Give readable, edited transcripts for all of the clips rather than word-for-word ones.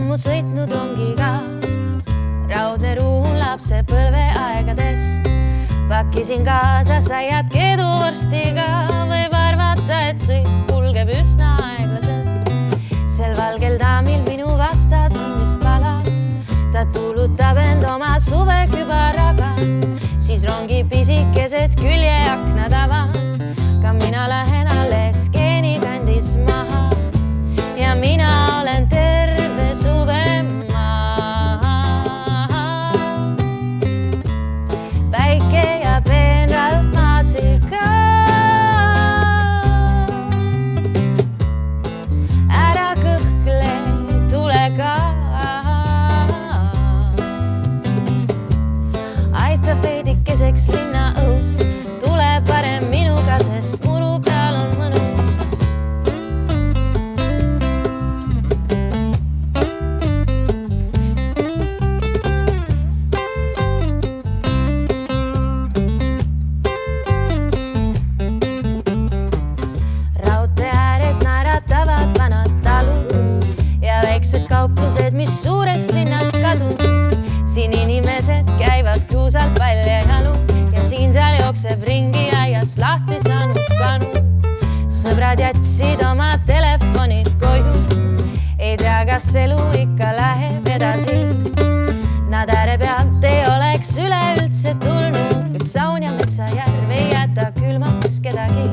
ammu sõitnud rongiga. Raudne ruum lapsepõlve aegadest. Pakkisin kaasa saiad keeduvorstiga. Võib arvata, et sõit kulgeb üsna aeglaselt. Sel valgel daamil minu vastas on vist pala. Ta tulutab end oma suvekübaraga. Siis rongi pisikesed küljeaknad avan. Ka mina lähen alles Skeeni kandis maha. Ja mina olen terve suve maha. Päike ja peenralt maasika. Ära kõhkle, tule ka. Aita veidikeseks linna õust. Tule parem minuga, sest muru peal on mõnus. Kauplused, mis suurest linnast kadunud. Siin inimesed käivad kruusalt välja jalu ja siin seal jookseb ringi aias lahti saanud kanu. Sõbrad jätsid oma telefonid koju. Ei tea, kas elu ikka läheb edasi. Nad ääre pealt ei oleks üleüldse tulnud, kuid Saun ja Metsajärv ei jäta külmaks kedagi.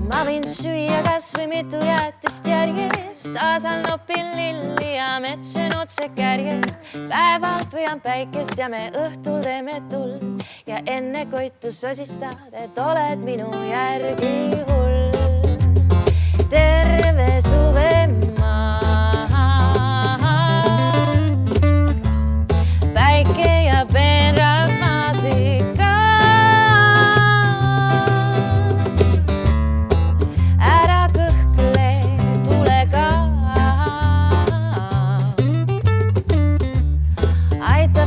Ma võin süüa kas või mitu jäetist järjest. Aasal nopin lilli ja metsen otse kärjest. Päeval püüan päikest ja me õhtul teeme tuld. Ja enne koitu sosistad, et oled minu järgi hull. Terve suve maha. Päike ja peenralt maasika.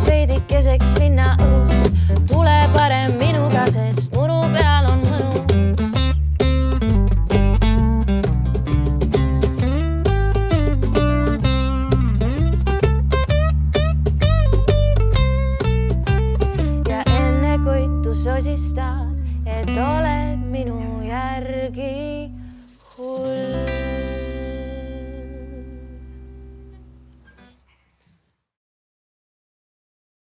Veidikeseks linna õus. Tule parem minuga, sest muru peal on mõnus. Ja enne koitu sosistad, et oled minu järgi hull.